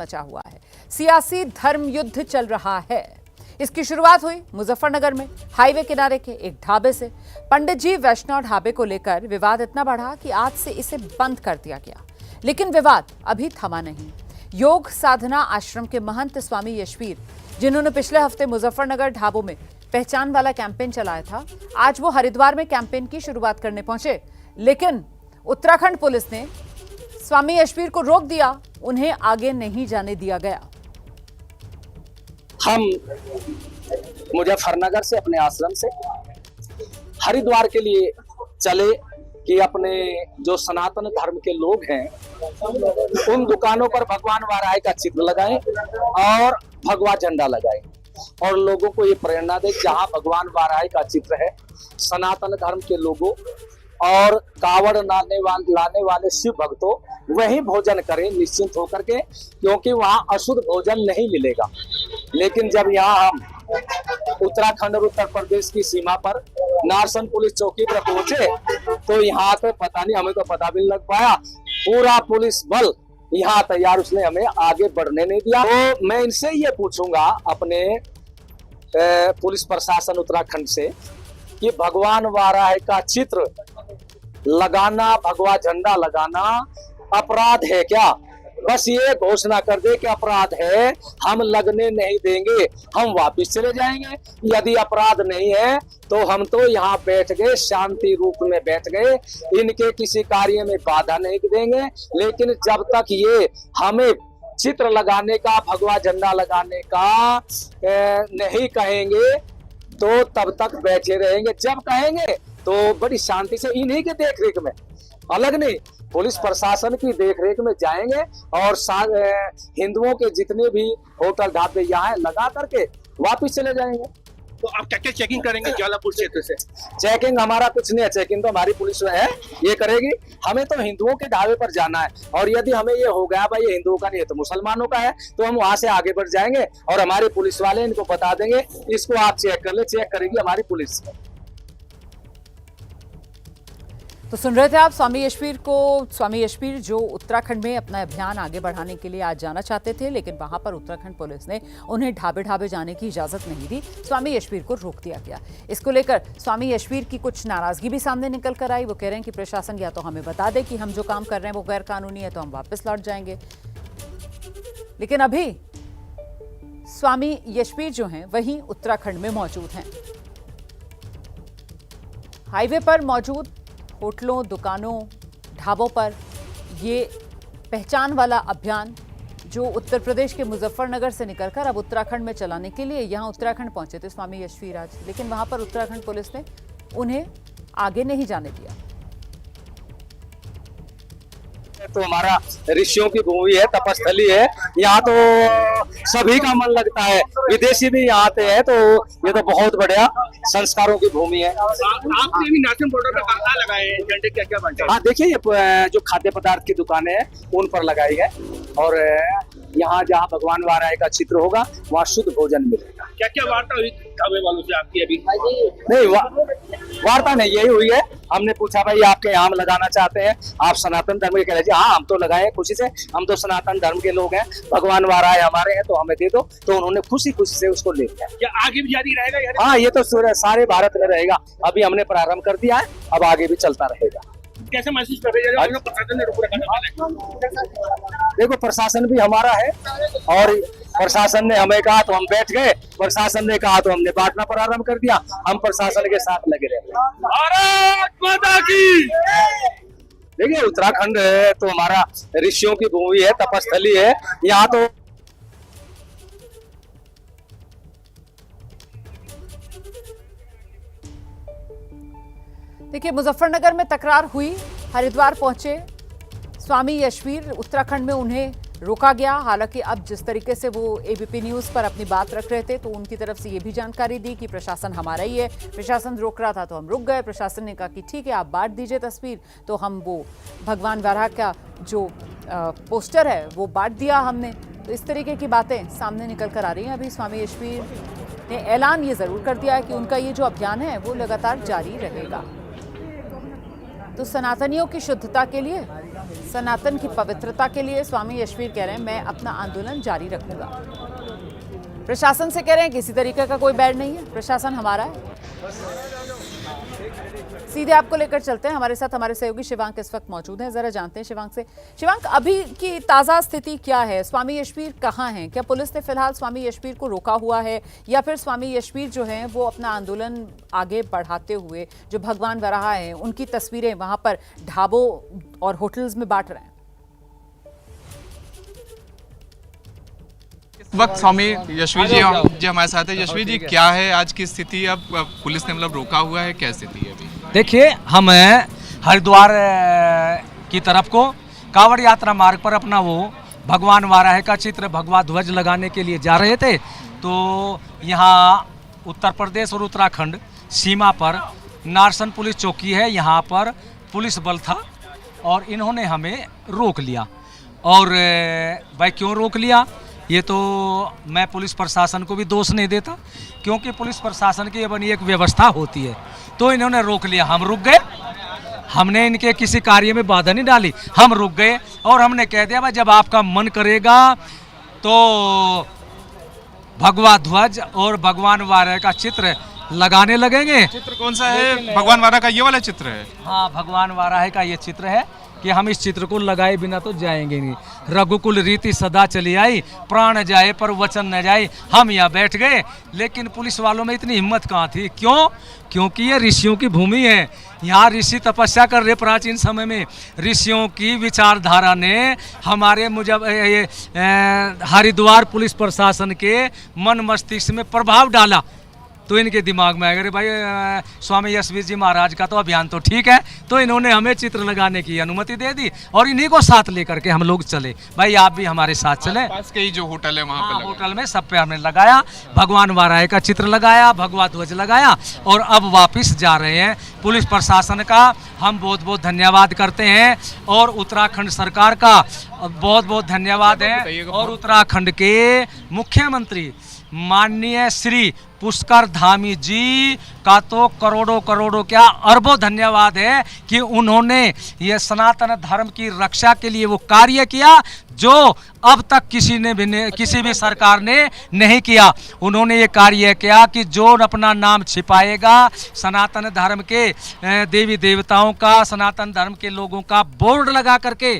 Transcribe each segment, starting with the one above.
मचा हुआ है। सियासी धर्म युद्ध चल रहा है। इसकी शुरुआत हुई मुजफ्फरनगर में हाईवे किनारे के एक ढाबे से। पंडित जी वैष्णव ढाबे को लेकर विवाद इतना बढ़ा कि आज से इसे बंद कर दिया गया, लेकिन विवाद अभी थमा नहीं। योग साधना आश्रम के महंत स्वामी यशवीर, जिन्होंने पिछले हफ्ते मुजफ्फरनगर ढाबों में पहचान वाला कैंपेन चलाया था, आज वो हरिद्वार में कैंपेन की शुरुआत करने पहुंचे, लेकिन उत्तराखंड पुलिस ने स्वामी यशवीर को रोक दिया, उन्हें आगे नहीं जाने दिया गया। हम मुजफ्फरनगर से अपने आश्रम से हरिद्वार के लिए चले कि अपने जो सनातन धर्म के लोग हैं उन दुकानों पर भगवान वाराही का चित्र लगाएं और भगवा झंडा लगाएं और लोगों को ये प्रेरणा दे, जहां भगवान वाराही का चित्र है, सनातन धर्म के लोगों और कावड़ लाने वाले शिव भक्तों वही भोजन करें निश्चिंत होकर के, क्योंकि वहां अशुद्ध भोजन नहीं मिलेगा। लेकिन जब यहाँ हम उत्तराखंड और उत्तर प्रदेश की सीमा पर नारसन पुलिस चौकी पर पहुंचे तो यहाँ पे पता नहीं, हमें तो पता भी नहीं लग पाया, पूरा पुलिस बल यहाँ तैयार, उसने हमें आगे बढ़ने नहीं दिया। तो मैं इनसे ये पूछूंगा अपने पुलिस प्रशासन उत्तराखंड से कि भगवान वाराही का चित्र लगाना, भगवा झंडा लगाना अपराध है क्या? बस ये घोषणा कर दे कि अपराध है, हम लगने नहीं देंगे, हम वापस चले जाएंगे। यदि अपराध नहीं है तो हम तो यहाँ बैठ गए, शांति रूप में बैठ गए, इनके किसी कार्य में बाधा नहीं देंगे। लेकिन जब तक ये हमें चित्र लगाने का, भगवा झंडा लगाने का नहीं कहेंगे तो तब तक बैठे रहेंगे। जब कहेंगे तो बड़ी शांति से इन्हीं के देखरेख में, अलग नहीं, पुलिस प्रशासन की देखरेख में जाएंगे और हिंदुओं के जितने भी होटल ढाबे यहाँ लगा करके वापस चले जाएंगे। तो आप क्या क्या चेकिंग करेंगे ज्वालापुर क्षेत्र से? चेकिंग हमारा कुछ नहीं है, चेकिंग तो हमारी पुलिस है, ये करेगी। हमें तो हिंदुओं के ढाबे पर जाना है और यदि हमें ये हो गया भाई ये हिंदुओं का नहीं है तो मुसलमानों का है, तो हम वहां से आगे बढ़ जाएंगे और हमारे पुलिस वाले इनको बता देंगे, इसको आप चेक कर ले, चेक करेगी हमारी पुलिस। तो सुन रहे थे आप स्वामी यशवीर जो उत्तराखंड में अपना अभियान आगे बढ़ाने के लिए आज जाना चाहते थे, लेकिन वहां पर उत्तराखंड पुलिस ने उन्हें ढाबे जाने की इजाजत नहीं दी, स्वामी यशवीर को रोक दिया गया। इसको लेकर स्वामी यशवीर की कुछ नाराजगी भी सामने निकल कर आई। वो कह रहे हैं कि प्रशासन या तो हमें बता दे कि हम जो काम कर रहे हैं वो गैर कानूनी है तो हम वापस लौट जाएंगे। लेकिन अभी स्वामी यशवीर जो हैं वहीं उत्तराखंड में मौजूद हैं, हाईवे पर मौजूद होटलों, दुकानों, ढाबों पर ये पहचान वाला अभियान जो उत्तर प्रदेश के मुजफ्फरनगर से निकलकर अब उत्तराखंड में चलाने के लिए यहाँ उत्तराखंड पहुंचे थे स्वामी यशवीर आज, लेकिन वहां पर उत्तराखंड पुलिस ने उन्हें आगे नहीं जाने दिया। तो हमारा ऋषियों की भूमि है, तपस्थली है, यहाँ तो सभी का मन लगता है, विदेशी भी यहाँ आते हैं, तो ये तो बहुत बढ़िया संस्कारों की भूमि है। आपने भी नारसन बॉर्डर पर कहाँ लगाए हैं झंडे, क्या क्या बांटे? हाँ देखिए, ये जो खाद्य पदार्थ की दुकानें हैं उन पर लगाई है और यहाँ जहाँ भगवान वाराही का चित्र होगा वहाँ शुद्ध भोजन मिलेगा। क्या क्या वार्ता हुई ढाबे वालों से आपकी अभी? नहीं, वार्ता नहीं, यही हुई है, हमने पूछा भाई आपके यहाँ लगाना चाहते हैं, आप सनातन धर्म के कह रहे, हाँ हम तो लगाए खुशी से, हम तो सनातन धर्म के लोग हैं, भगवान वाराही हमारे हैं तो हमें दे दो, तो उन्होंने खुशी से उसको ले लिया। क्या आगे भी जारी रहेगा? हाँ, ये तो सारे भारत में रहेगा, अभी हमने प्रारंभ कर दिया है, अब आगे भी चलता रहेगा। कैसे महसूस कर रहे हैं प्रशासन ने रोक रखा? देखो, प्रशासन भी हमारा है और प्रशासन ने हमें कहा तो हम बैठ गए, प्रशासन ने कहा तो हमने बांटना प्रारंभ कर दिया, हम प्रशासन के साथ लगे रहे। भारत माता की। देखिए, उत्तराखंड तो हमारा ऋषियों की भूमि है, तपस्थली है, यहाँ तो देखिए, मुजफ्फरनगर में तकरार हुई, हरिद्वार पहुंचे स्वामी यशवीर, उत्तराखंड में उन्हें रोका गया। हालांकि अब जिस तरीके से वो एबीपी न्यूज़ पर अपनी बात रख रहे थे तो उनकी तरफ से ये भी जानकारी दी कि प्रशासन हमारा ही है, प्रशासन रोक रहा था तो हम रुक गए। प्रशासन ने कहा कि ठीक है, आप बांट दीजिए तस्वीर, तो हम वो भगवान वाराही का जो पोस्टर है वो बांट दिया हमने। तो इस तरीके की बातें सामने निकल कर आ रही हैं। अभी स्वामी यशवीर ने ऐलान ये ज़रूर कर दिया है कि उनका ये जो अभियान है वो लगातार जारी रहेगा। तो सनातनियों की शुद्धता के लिए सनातन की पवित्रता के लिए स्वामी यशवीर कह रहे हैं मैं अपना आंदोलन जारी रखूंगा। प्रशासन से कह रहे हैं किसी तरीके का कोई बैड नहीं है, प्रशासन हमारा है। सीधे आपको लेकर चलते हैं, हमारे साथ हमारे सहयोगी शिवांक इस वक्त मौजूद हैं, जरा जानते हैं शिवांक से। शिवांक, अभी की ताजा स्थिति क्या है? स्वामी यशवीर कहाँ हैं? क्या पुलिस ने फिलहाल स्वामी यशवीर को रोका हुआ है या फिर स्वामी यशवीर जो हैं वो अपना आंदोलन आगे बढ़ाते हुए जो भगवान वराह हैं उनकी तस्वीरें वहां पर ढाबों और होटल्स में बांट रहे हैं? इस वक्त स्वामी यशवीर जी हमारे साथ है। यशवीर जी, क्या है आज की स्थिति? अब पुलिस ने मतलब रोका हुआ है, क्या स्थिति है अभी? देखिए, हम हरिद्वार की तरफ को कांवड़ यात्रा मार्ग पर अपना वो भगवान वाराह का चित्र भगवा ध्वज लगाने के लिए जा रहे थे। तो यहाँ उत्तर प्रदेश और उत्तराखंड सीमा पर नारसन पुलिस चौकी है, यहाँ पर पुलिस बल था और इन्होंने हमें रोक लिया। और भाई क्यों रोक लिया, ये तो मैं पुलिस प्रशासन को भी दोष नहीं देता, क्योंकि पुलिस प्रशासन की बनी एक व्यवस्था होती है। तो इन्होंने रोक लिया, हम रुक गए। हमने इनके किसी कार्य में बाधा नहीं डाली, हम रुक गए और हमने कह दिया भाई जब आपका मन करेगा तो भगवा ध्वज और भगवान वाराह का चित्र लगाने लगेंगे। चित्र कौन सा है? भगवान वाराह का ये वाला चित्र है? हाँ, भगवान वाराह का ये चित्र है कि हम इस चित्र को लगाए बिना तो जाएंगे नहीं। रघुकुल रीति सदा चली आई, प्राण जाए पर वचन न जाए। हम यहाँ बैठ गए, लेकिन पुलिस वालों में इतनी हिम्मत कहाँ थी? क्यों? क्योंकि ये ऋषियों की भूमि है। यहाँ ऋषि तपस्या कर रहे प्राचीन समय में। ऋषियों की विचारधारा ने हमारे हरिद्वार पुलिस प्रशासन के मन मस्तिष्क में प्रभाव डाला। तो इनके दिमाग में आएगा, अरे भाई स्वामी यशवीर जी महाराज का तो अभियान तो ठीक है। तो इन्होंने हमें चित्र लगाने की अनुमति दे दी और इन्हीं को साथ लेकर के हम लोग चले। भाई आप भी हमारे साथ चले। पास के ही जो होटल है वहाँ पे होटल में सब पे हमने लगाया, भगवान वाराह का चित्र लगाया, भगवा ध्वज लगाया और अब वापस जा रहे हैं। पुलिस प्रशासन का हम बहुत बहुत धन्यवाद करते हैं और उत्तराखंड सरकार का बहुत बहुत धन्यवाद है। और उत्तराखंड के मुख्यमंत्री माननीय श्री पुष्कर धामी जी का तो करोड़ों करोड़ों क्या अरबों धन्यवाद है कि उन्होंने ये सनातन धर्म की रक्षा के लिए वो कार्य किया जो अब तक किसी भी सरकार ने नहीं किया। उन्होंने ये कार्य किया कि जो अपना नाम छिपाएगा, सनातन धर्म के देवी देवताओं का, सनातन धर्म के लोगों का बोर्ड लगा करके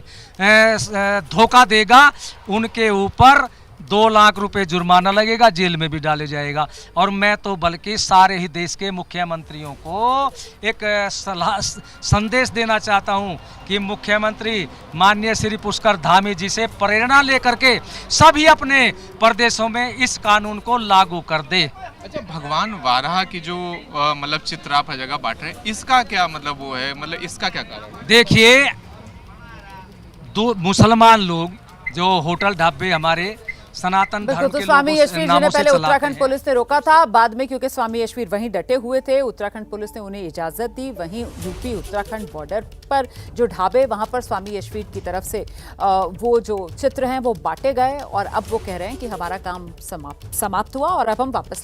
धोखा देगा, उनके ऊपर 2 लाख रुपए जुर्माना लगेगा, जेल में भी डाले जाएगा। और मैं तो बल्कि सारे ही देश के मुख्यमंत्रियों को एक संदेश देना चाहता हूं कि मुख्यमंत्री माननीय श्री पुष्कर धामी जी से प्रेरणा लेकर के सभी अपने प्रदेशों में इस कानून को लागू कर दे। अच्छा, भगवान वाराह की जो मतलब चित्र आप हर जगह बांट रहे हैं, इसका क्या मतलब वो है, मतलब इसका क्या कारण है? देखिए, 2 मुसलमान लोग जो होटल ढाबे हमारे सनातन धर्म के स्वामी यशवीर जी ने पहले उत्तराखंड पुलिस ने रोका था, बाद में क्योंकि स्वामी यशवीर वहीं डटे हुए थे, उत्तराखंड पुलिस ने उन्हें इजाजत दी। वहीं यूपी उत्तराखंड बॉर्डर पर जो ढाबे, वहां पर स्वामी यशवीर की तरफ से वो जो चित्र हैं वो बांटे गए और अब वो कह रहे हैं कि हमारा काम समाप्त हुआ और अब हम वापस